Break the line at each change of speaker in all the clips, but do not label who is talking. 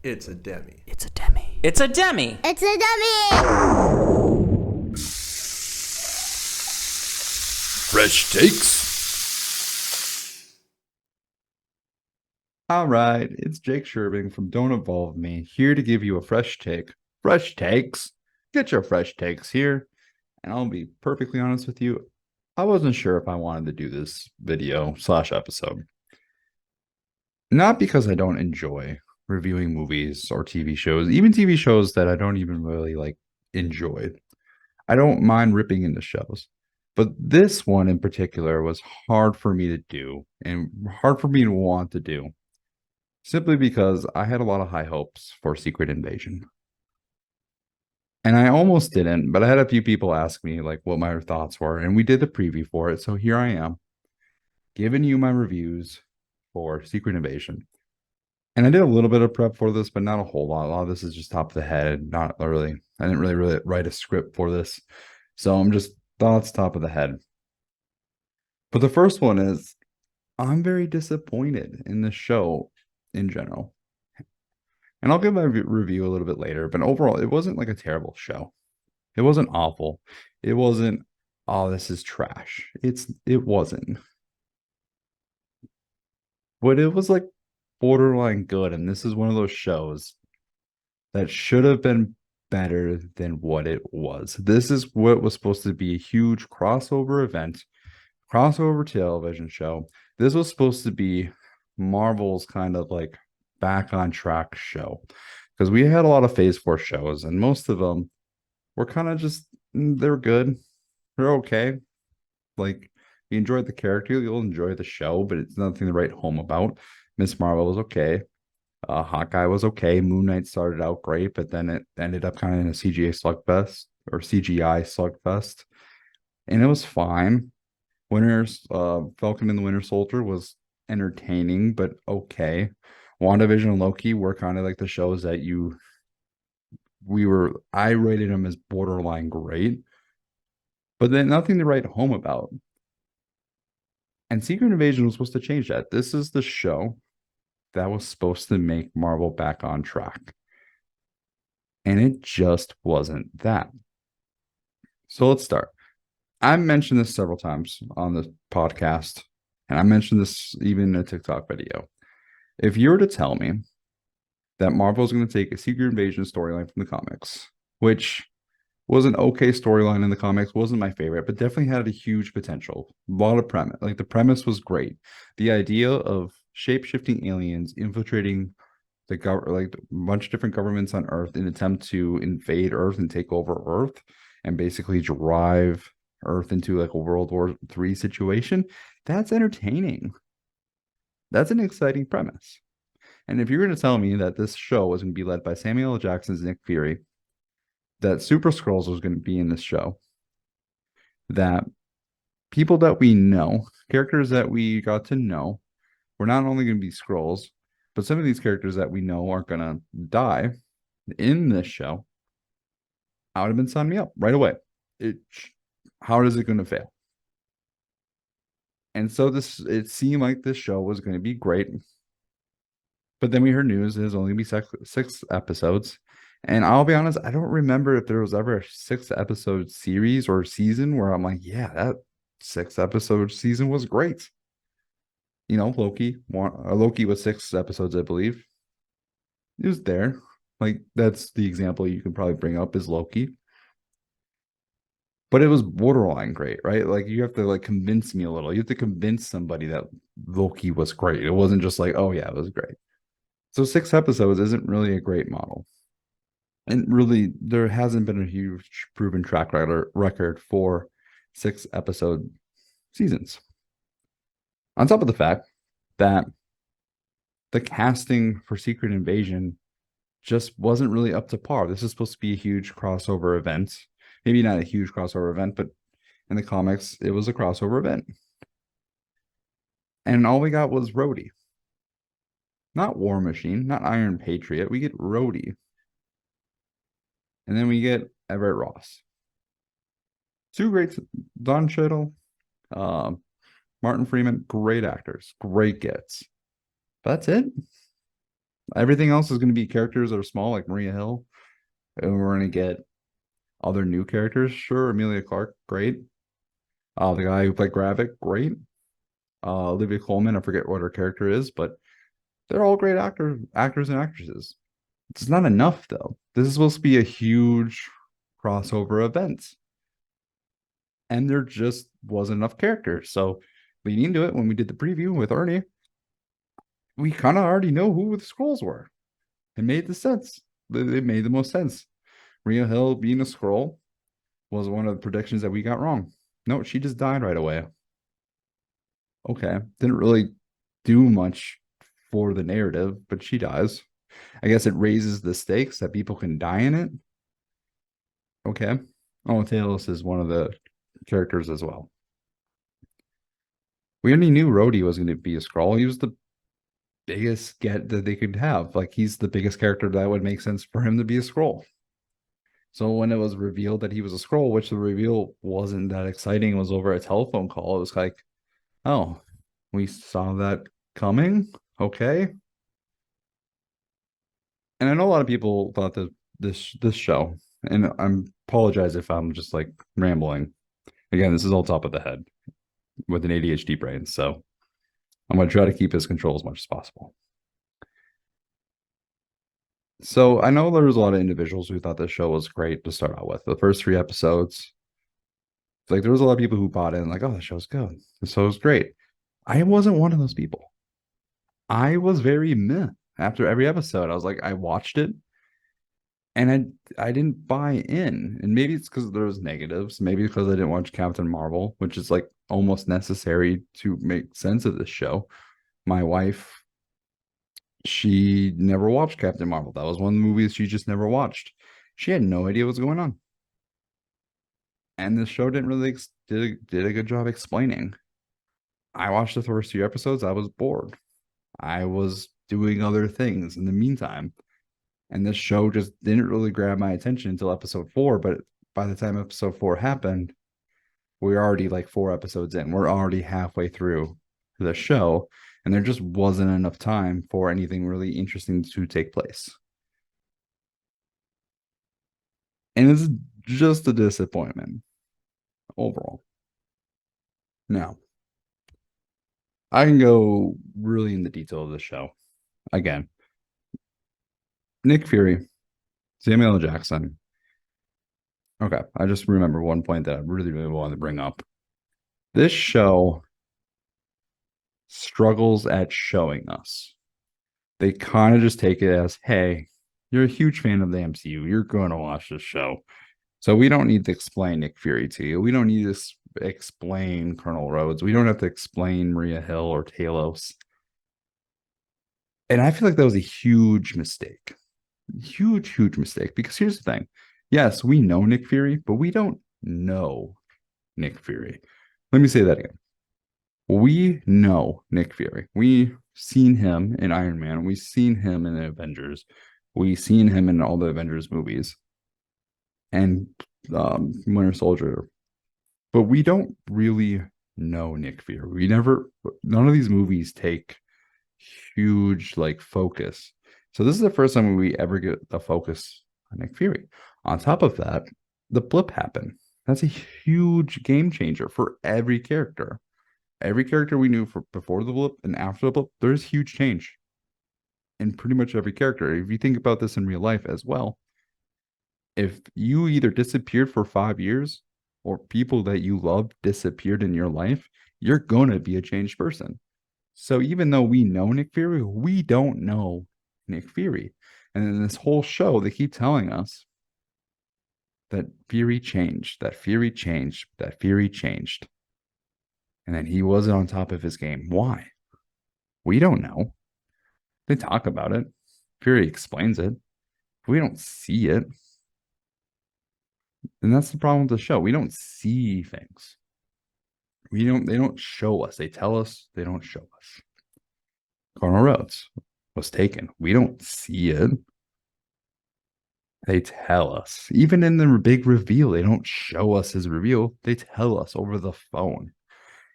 It's a demi.
It's a demi.
It's a demi.
It's a dummy!
Fresh takes.
All right, it's Jake Sherbing from Don't Involve Me, here to give you a fresh take. Fresh takes. Get your fresh takes here. And I'll be perfectly honest with you, I wasn't sure if I wanted to do this video / episode. Not because I don't enjoy reviewing movies or TV shows, even TV shows that I don't even really enjoy. I don't mind ripping into shows. But this one in particular was hard for me to do and hard for me to want to do. Simply because I had a lot of high hopes for Secret Invasion. And I almost didn't, but I had a few people ask me what my thoughts were, and we did the preview for it. So here I am, giving you my reviews for Secret Invasion. And I did a little bit of prep for this, but not a whole lot. A lot of this is just top of the head. Not really. I didn't really write a script for this. So I'm just thoughts top of the head. But the first one is I'm very disappointed in the show in general. And I'll give my review a little bit later, but overall, it wasn't a terrible show. It wasn't awful. It wasn't, oh, this is trash. It wasn't. But it was borderline good. And this is one of those shows that should have been better than what it was. This is what was supposed to be a huge crossover event, crossover television show. This was supposed to be Marvel's kind of back on track show, because we had a lot of Phase 4 shows and most of them were kind of just, they're good, they're okay. You enjoyed the character, you'll enjoy the show, but it's nothing to write home about. Miss Marvel was okay, Hawkeye was okay, Moon Knight started out great, but then it ended up kind of in a CGI slugfest, and it was fine. Falcon and the Winter Soldier was entertaining but okay. WandaVision and Loki were kind of the shows that I rated them as borderline great, but then nothing to write home about. And Secret Invasion was supposed to change that. This is the show that was supposed to make Marvel back on track. And it just wasn't that. So let's start. I mentioned this several times on the podcast, and I mentioned this even in a TikTok video. If you were to tell me that Marvel is going to take a Secret Invasion storyline from the comics, which was an okay storyline in the comics, wasn't my favorite, but definitely had a huge potential. A lot of premise. The premise was great. The idea of shape-shifting aliens infiltrating a bunch of different governments on Earth in an attempt to invade Earth and take over Earth and basically drive Earth into a World War III situation, that's entertaining. That's an exciting premise. And if you're going to tell me that this show was going to be led by Samuel L. Jackson's Nick Fury, that Super Skrulls was going to be in this show, that people that we know, characters that we got to know, were not only going to be Skrulls, but some of these characters that we know are going to die in this show, I would have been signing me up right away. How is it going to fail? And so it seemed like this show was going to be great. But then we heard news it was only going to be six episodes. And I'll be honest, I don't remember if there was ever a 6-episode series or season where I'm yeah, that 6-episode season was great. Loki was 6 episodes, I believe. It was there. That's the example you can probably bring up is Loki. But it was borderline great, right? You have to convince me a little. You have to convince somebody that Loki was great. It wasn't just oh yeah, it was great. So 6 episodes isn't really a great model. And really, there hasn't been a huge proven track record for 6-episode seasons. On top of the fact that the casting for Secret Invasion just wasn't really up to par. This is supposed to be a huge crossover event. Maybe not a huge crossover event, but in the comics, it was a crossover event. And all we got was Rhodey. Not War Machine, not Iron Patriot. We get Rhodey. And then we get Everett Ross. 2 great, Don Cheadle, Martin Freeman, great actors, great gets. But that's it. Everything else is going to be characters that are small, like Maria Hill. And we're going to get other new characters. Sure, Amelia Clark, great. The guy who played Gravik, great. Olivia Colman, I forget what her character is, but they're all great actors and actresses. It's not enough though. This is supposed to be a huge crossover event, and there just wasn't enough characters. So leading into it, when we did the preview with Ernie, we kind of already know who the scrolls were. It made the sense. It made the most sense. Rhea Hill being a scroll was one of the predictions that we got wrong. No, she just died right away. Okay, didn't really do much for the narrative, but she dies. I guess it raises the stakes that people can die in it. Okay. Oh, Talos is one of the characters as well. We already knew Rhodey was going to be a scroll. He was the biggest get that they could have. Like he's the biggest character that would make sense for him to be a scroll. So when it was revealed that he was a scroll, which the reveal wasn't that exciting, was over a telephone call. It was like, oh, we saw that coming. Okay. And I know a lot of people thought that this show, and I apologize if I'm just like rambling. Again, this is all top of the head with an ADHD brain, so I'm gonna try to keep his control as much as possible. So I know there was a lot of individuals who thought this show was great to start out with. The first 3 episodes, like there was a lot of people who bought in, like, oh, the show's good. The show's great. I wasn't one of those people. I was very meh after every episode. I was like, I watched it and I didn't buy in. And maybe it's because there was negatives. Maybe because I didn't watch Captain Marvel, which is like almost necessary to make sense of this show. My wife, she never watched Captain Marvel. That was one of the movies she just never watched. She had no idea what's going on. And the show didn't really did a good job explaining. I watched the first 2 episodes. I was bored. I was doing other things in the meantime. And this show just didn't really grab my attention until episode 4. But by the time episode 4 happened, we were already like 4 episodes in. We're already halfway through the show. And there just wasn't enough time for anything really interesting to take place. And it's just a disappointment overall. Now, I can go really in the detail of the show. Again, Nick Fury, Samuel L. Jackson. Okay, I just remember one point that I really, really wanted to bring up. This show struggles at showing us. They kind of just take it as, hey, you're a huge fan of the MCU. You're going to watch this show. So we don't need to explain Nick Fury to you. We don't need to explain Colonel Rhodes. We don't have to explain Maria Hill or Talos. And I feel like that was a huge mistake. Huge mistake. Because here's the thing. Yes, we know Nick Fury, but we don't know Nick Fury. Let me say that again. We know Nick Fury. We've seen him in Iron Man. We've seen him in the Avengers. We've seen him in all the Avengers movies and Winter Soldier. But we don't really know Nick Fury. None of these movies take huge like focus. So this is the first time we ever get a focus on Nick Fury. On top of that, the blip happened. That's a huge game changer for every character. Every character we knew for before the blip and after the blip, there's huge change in pretty much every character. If you think about this in real life as well, if you either disappeared for 5 years or people that you love disappeared in your life, you're going to be a changed person. So even though we know Nick Fury, we don't know Nick Fury. And in this whole show, they keep telling us that Fury changed, that Fury changed, that Fury changed. And then he wasn't on top of his game. Why? We don't know. They talk about it. Fury explains it. We don't see it. And that's the problem with the show. We don't see things. They don't show us. They tell us, they don't show us. Colonel Rhodes was taken. We don't see it. They tell us. Even in the big reveal, they don't show us his reveal. They tell us over the phone.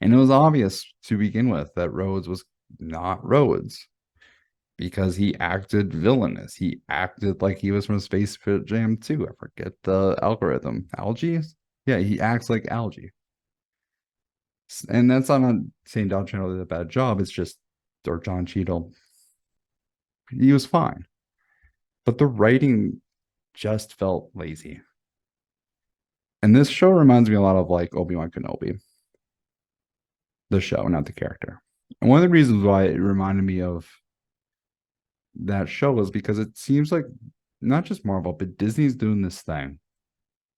And it was obvious to begin with that Rhodes was not Rhodes because he acted villainous. He acted like he was from Space Jam 2. I forget the algorithm. Algae? Yeah, he acts like algae. And that's I'm not saying Don Cheadle did a bad job. It's just, or John Cheadle, he was fine. But the writing just felt lazy. And this show reminds me a lot of like Obi-Wan Kenobi, the show, not the character. And one of the reasons why it reminded me of that show was because it seems like not just Marvel, but Disney's doing this thing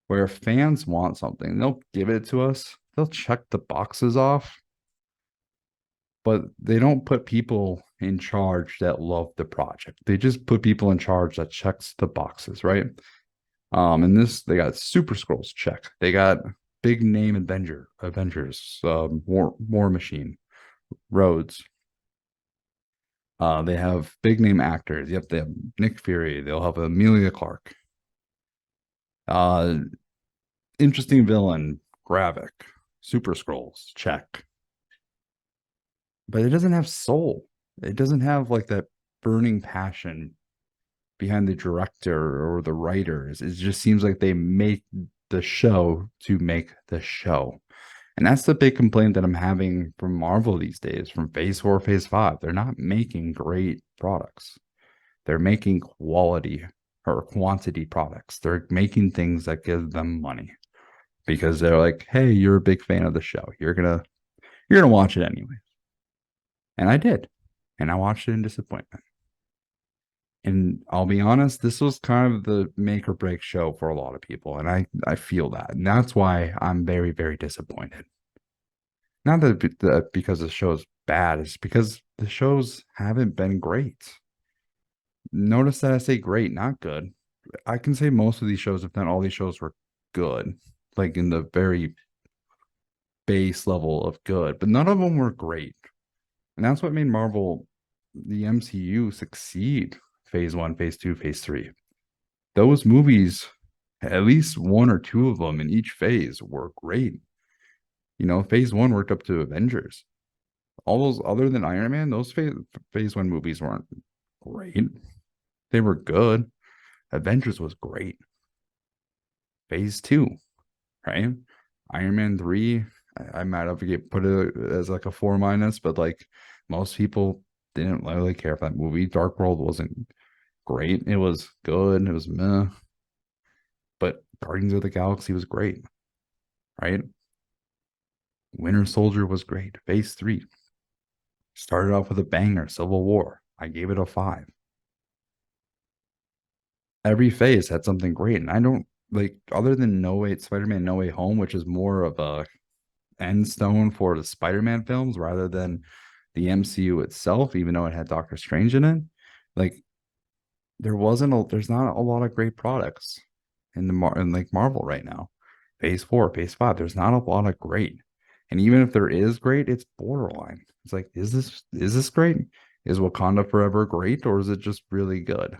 where if fans want something, they'll give it to us. They'll check the boxes off, but they don't put people in charge that love the project. They just put people in charge that checks the boxes, right? And this they got Super Scrolls check. They got big name Avengers, War Machine, Rhodes. They have big name actors. Yep, they have Nick Fury. They'll have Amelia Clark. Uh, interesting villain, Gravik. Super Scrolls, check. But it doesn't have soul. It doesn't have like that burning passion behind the director or the writers. It just seems like they make the show to make the show. And that's the big complaint that I'm having from Marvel these days, from Phase 4, Phase 5. They're not making great products. They're making quality or quantity products. They're making things that give them money because they're like, hey, you're a big fan of the show. You're gonna watch it anyway. And I did. And I watched it in disappointment. And I'll be honest, this was kind of the make or break show for a lot of people. And I feel that. And that's why I'm very, very disappointed. Not that because the show's bad, it's because the shows haven't been great. Notice that I say great, not good. I can say most of these shows, if not all these shows, were good, like in the very base level of good, but none of them were great. And that's what made Marvel, the MCU, succeed. Phase 1, Phase 2, Phase 3. Those movies, at least one or two of them in each phase, were great. You know, Phase 1 worked up to Avengers. All those other than Iron Man, those phase 1 movies weren't great. They were good. Avengers was great. Phase 2, right? Iron Man 3, I might have put it as like a 4 minus, but like most people didn't really care for that movie. Dark World wasn't great. It was good. It was meh. But Guardians of the Galaxy was great, right? Winter Soldier was great. Phase 3 started off with a banger. Civil War. I gave it a 5. Every phase had something great. And I don't like, other than Spider-Man No Way Home, which is more of a end stone for the Spider-Man films rather than the MCU itself, even though it had Doctor Strange in it. Like there's not a lot of great products in like Marvel right now. Phase 4, Phase 5, there's not a lot of great. And even if there is great, it's borderline. It's like, is this great? Is Wakanda Forever great, or is it just really good?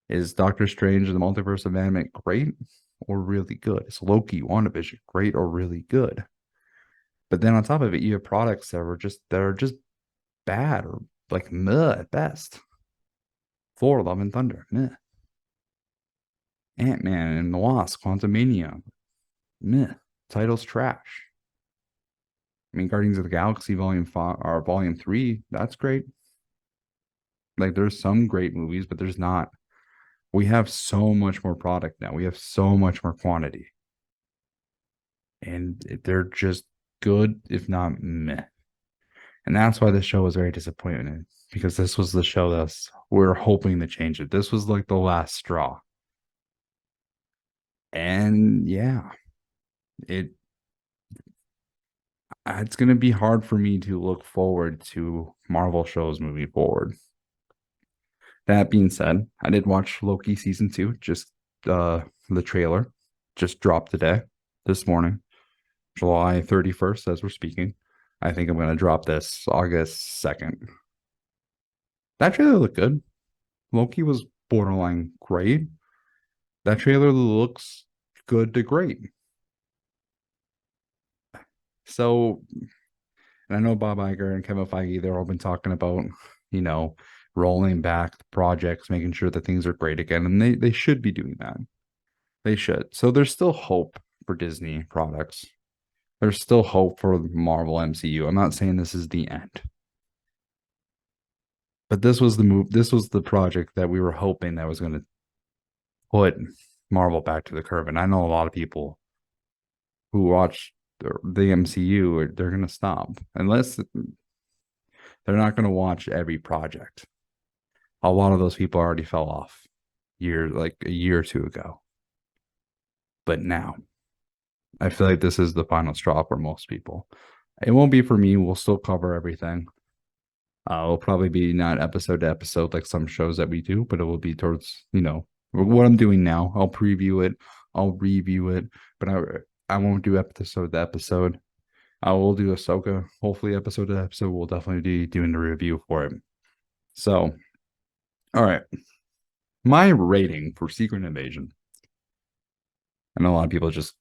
Is Doctor Strange and the Multiverse of Madness great or really good? Is Loki, WandaVision great or really good? But then on top of it, you have products that are just bad or like meh at best. Thor, Love and Thunder, meh. Ant-Man and the Wasp, Quantumania, meh. Title's trash. I mean, Guardians of the Galaxy Volume 5 or Volume 3, that's great. Like there's some great movies, but there's not. We have so much more product now. We have so much more quantity. And they're just good, if not meh. And that's why the show was very disappointing because this was the show that's we're hoping to change it. This was like the last straw. And yeah, it it's gonna be hard for me to look forward to Marvel shows moving forward. That being said, I did watch Loki season 2, just the trailer just dropped today, this morning, July 31st, as we're speaking. I think I'm gonna drop this August 2nd. That trailer looked good. Loki was borderline great. That trailer looks good to great. So, and I know Bob Iger and Kevin Feige, they're all been talking about, you know, rolling back the projects, making sure that things are great again. And they should be doing that. They should. So there's still hope for Disney products. There's still hope for Marvel MCU. I'm not saying this is the end. But this was the move. This was the project that we were hoping that was going to put Marvel back to the curve. And I know a lot of people who watch the MCU, they're going to stop unless they're not going to watch every project. A lot of those people already fell off like a year or two ago. But now, I feel like this is the final straw for most people. It won't be for me. We'll still cover everything. It'll probably be not episode to episode like some shows that we do, but it will be towards, what I'm doing now. I'll preview it. I'll review it, but I won't do episode to episode. I will do Ahsoka. Hopefully, episode to episode, we'll definitely be doing the review for it. So, all right. My rating for Secret Invasion. I know a lot of people just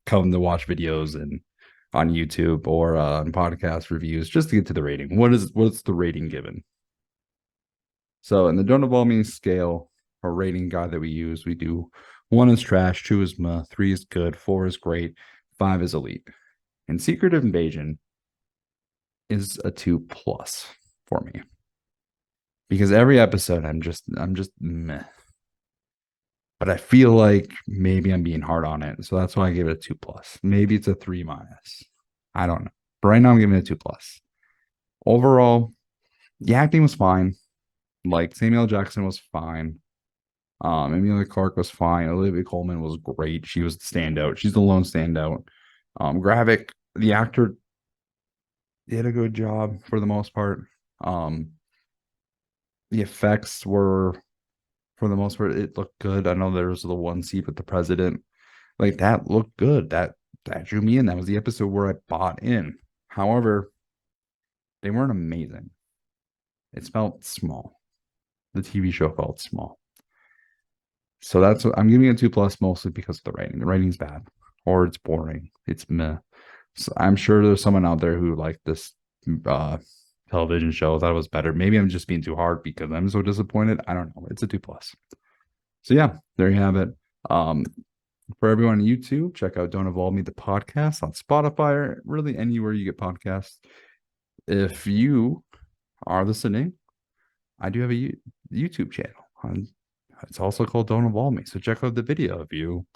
come to watch videos and on YouTube or on podcast reviews just to get to the rating. What's the rating given? So in the Don't Involve Me scale or rating guide that we use, we do 1 is trash, 2 is meh, 3 is good, 4 is great, 5 is elite. And Secret Invasion is a 2+ for me. Because every episode I'm just meh. But I feel like maybe I'm being hard on it. So that's why I gave it a 2+. Maybe it's a 3-. I don't know. But right now I'm giving it a 2+. Overall, the acting was fine. Like Samuel Jackson was fine. Emilia Clarke was fine. Olivia Colman was great. She was the standout. She's the lone standout. Gravik, the actor, did a good job for the most part. The effects were, for the most part, it looked good. I know there was the one scene with the president. Like that looked good. That drew me in. That was the episode where I bought in. However, they weren't amazing. It felt small. The TV show felt small. So that's what I'm giving it a 2+ mostly because of the writing. The writing's bad or it's boring. It's meh. So I'm sure there's someone out there who liked this television show that was better. Maybe I'm just being too hard because I'm so disappointed. I don't know. It's a 2+. So yeah, there you have it. For everyone on YouTube, check out Don't Involve Me, the podcast on Spotify or really anywhere you get podcasts. If you are listening, I do have a YouTube channel. It's also called Don't Involve Me. So check out the video if you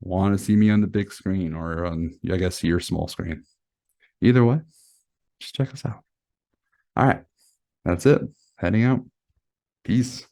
want to see me on the big screen or on, I guess, your small screen. Either way, just check us out. All right. That's it. Heading out. Peace.